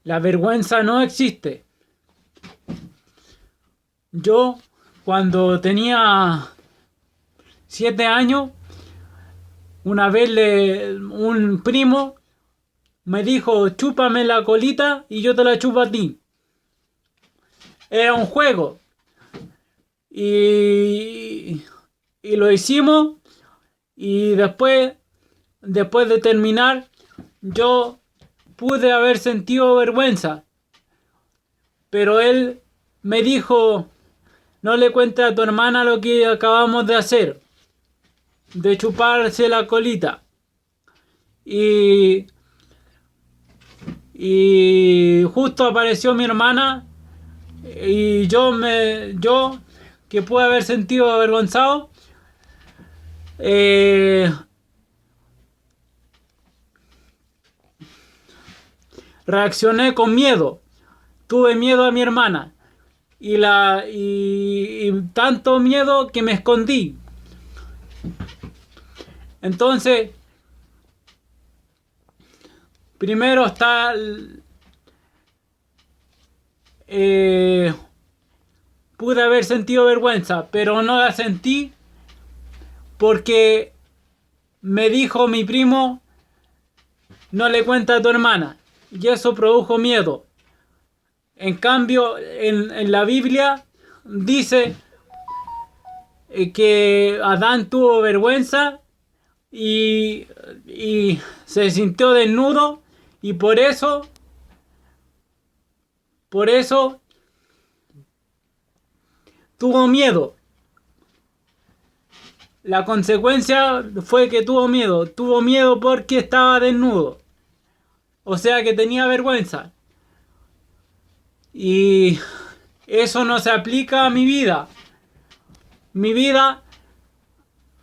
La vergüenza no existe. Yo, cuando tenía 7 años, una vez un primo me dijo, chúpame la colita y yo te la chupo a ti. Era un juego. Y, y lo hicimos y después de terminar, yo pude haber sentido vergüenza. Pero él me dijo, no le cuentes a tu hermana lo que acabamos de hacer, de chuparse la colita. Y, y justo apareció mi hermana y yo que pude haber sentido avergonzado, eh, reaccioné con miedo. Tuve miedo a mi hermana y tanto miedo que me escondí. Entonces, primero está eh, pude haber sentido vergüenza, pero no la sentí porque me dijo mi primo, no le cuenta a tu hermana. Y eso produjo miedo. En cambio, en la Biblia dice que Adán tuvo vergüenza y, y se sintió desnudo y por eso tuvo miedo. La consecuencia fue que tuvo miedo porque estaba desnudo, o sea que tenía vergüenza. Y eso no se aplica a mi vida. Mi vida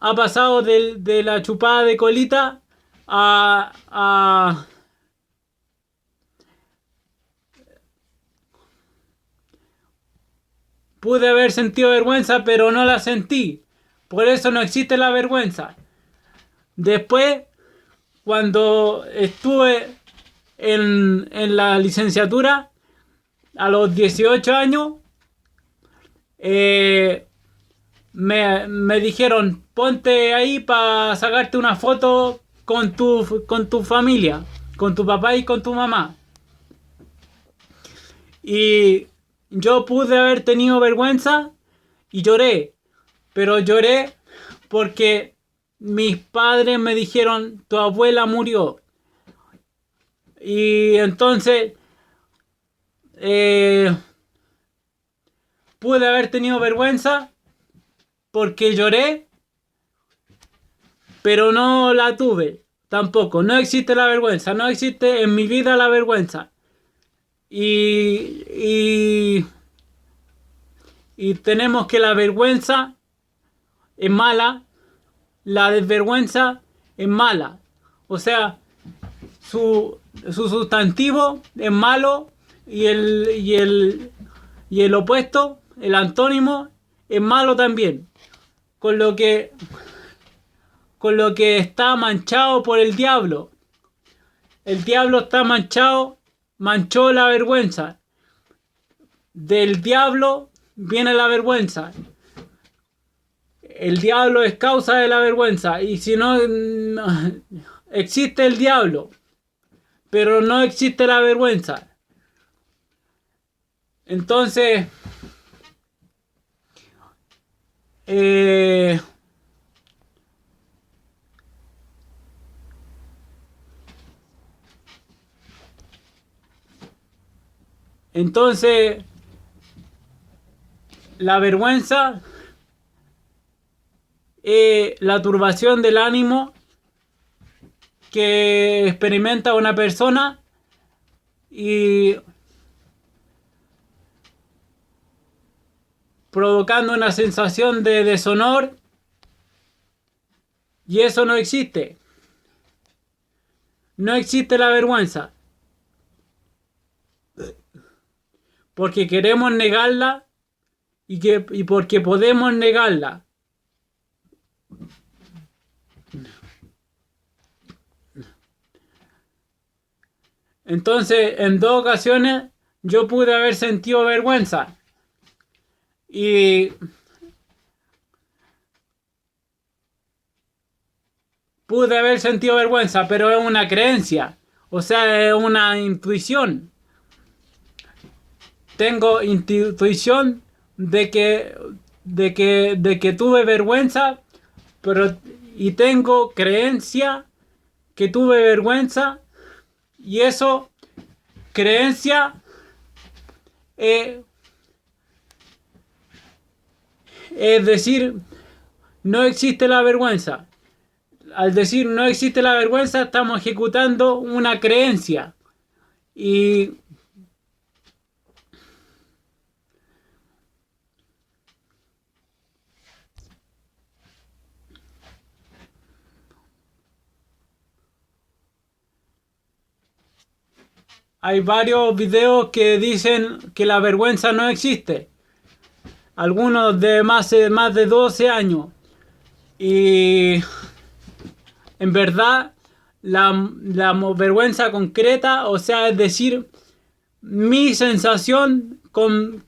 ha pasado de la chupada de colita a pude haber sentido vergüenza, pero no la sentí. Por eso no existe la vergüenza. Después, cuando estuve en la licenciatura, a los 18 años, eh, me dijeron, ponte ahí para sacarte una foto con tu familia, con tu papá y con tu mamá. Y yo pude haber tenido vergüenza y lloré, pero lloré porque mis padres me dijeron, tu abuela murió. Y entonces eh, pude haber tenido vergüenza porque lloré, pero no la tuve tampoco. No existe la vergüenza, no existe en mi vida la vergüenza. Y, y, y tenemos que la vergüenza es mala, la desvergüenza es mala. O sea, su sustantivo es malo y el opuesto, el antónimo, es malo también. Con lo que, con lo que está manchado por el diablo. El diablo está manchó la vergüenza. Del diablo viene la vergüenza. El diablo es causa de la vergüenza. Y si no, existe el diablo, pero no existe la vergüenza. Entonces, eh, entonces la vergüenza es la turbación del ánimo que experimenta una persona y provocando una sensación de deshonor, y eso no existe. No existe la vergüenza porque queremos negarla y porque podemos negarla. Entonces, en dos ocasiones yo pude haber sentido vergüenza. Y pude haber sentido vergüenza, pero es una creencia. O sea, es una intuición. Tengo intuición de que tuve vergüenza, pero y tengo creencia que tuve vergüenza, y eso, creencia, eh, es decir, no existe la vergüenza. Al decir no existe la vergüenza, estamos ejecutando una creencia. Y hay varios videos que dicen que la vergüenza no existe. Algunos de más de 12 años. Y en verdad, la vergüenza concreta, o sea, es decir, mi sensación con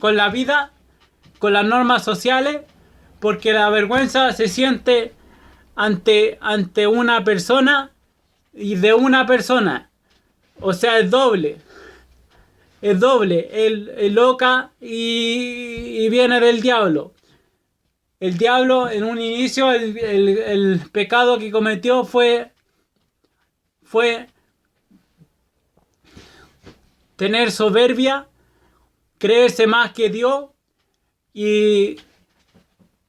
la vida, con las normas sociales, porque la vergüenza se siente ante una persona y de una persona. O sea, es doble. Es doble. El loca y viene del diablo. El diablo, en un inicio, el pecado que cometió fue tener soberbia, creerse más que Dios, y,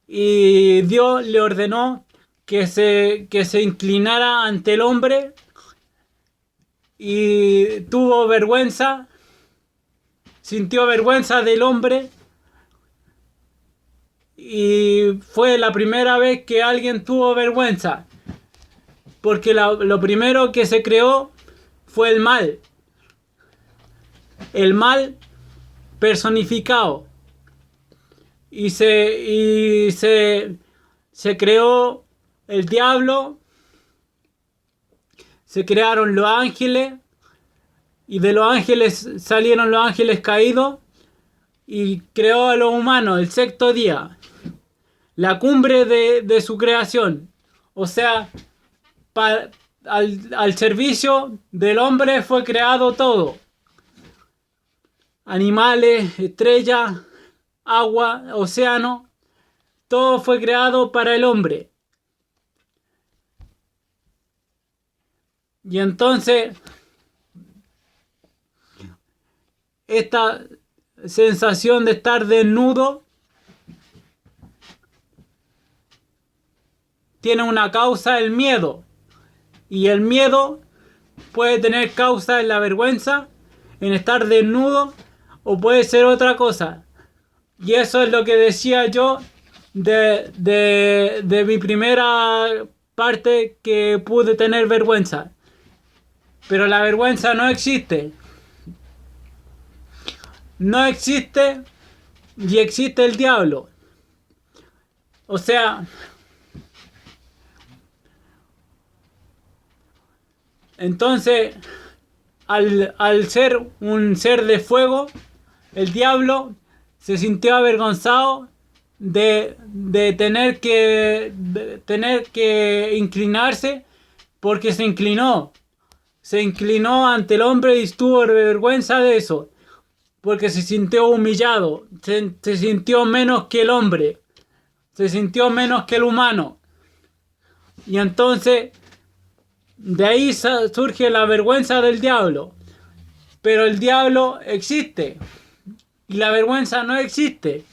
y Dios le ordenó que se inclinara ante el hombre, y tuvo vergüenza, sintió vergüenza del hombre, y fue la primera vez que alguien tuvo vergüenza, porque lo primero que se creó fue el mal personificado, y se creó el diablo, se crearon los ángeles, y de los ángeles salieron los ángeles caídos, y creó a los humanos el sexto día, la cumbre de su creación. O sea, al servicio del hombre fue creado todo: animales, estrellas, agua, océano. Todo fue creado para el hombre. Y entonces, esta sensación de estar desnudo tiene una causa, el miedo. Y el miedo puede tener causa en la vergüenza, en estar desnudo, o puede ser otra cosa. Y eso es lo que decía yo de mi primera parte, que pude tener vergüenza. Pero la vergüenza no existe. No existe, y existe el diablo. O sea, entonces, al ser un ser de fuego, el diablo se sintió avergonzado de tener que inclinarse, porque se inclinó. Se inclinó ante el hombre y tuvo vergüenza de eso, porque se sintió humillado, se sintió menos que el hombre, se sintió menos que el humano. Y entonces, de ahí surge la vergüenza del diablo. Pero el diablo existe y la vergüenza no existe.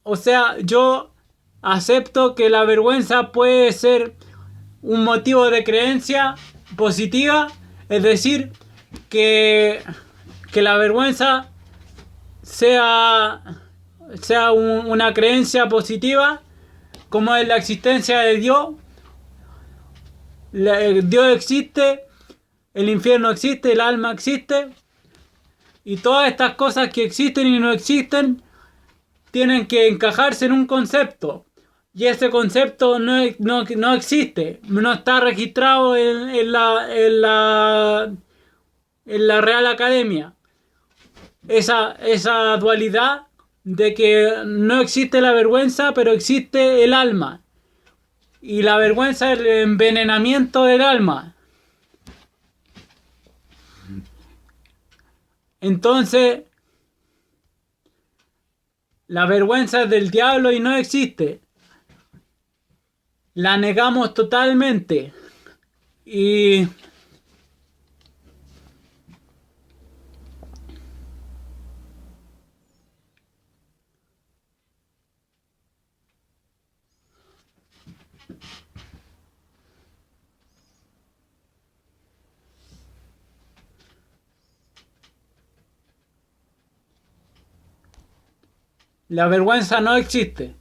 O sea, yo acepto que la vergüenza puede ser un motivo de creencia positiva, es decir, que la vergüenza sea una creencia positiva, como es la existencia de Dios. Dios existe, el infierno existe, el alma existe, y todas estas cosas que existen y no existen tienen que encajarse en un concepto. Y ese concepto no existe, no está registrado en la Real Academia. Esa dualidad de que no existe la vergüenza, pero existe el alma. Y la vergüenza es el envenenamiento del alma. Entonces, la vergüenza es del diablo y no existe. La negamos totalmente. Y la vergüenza no existe.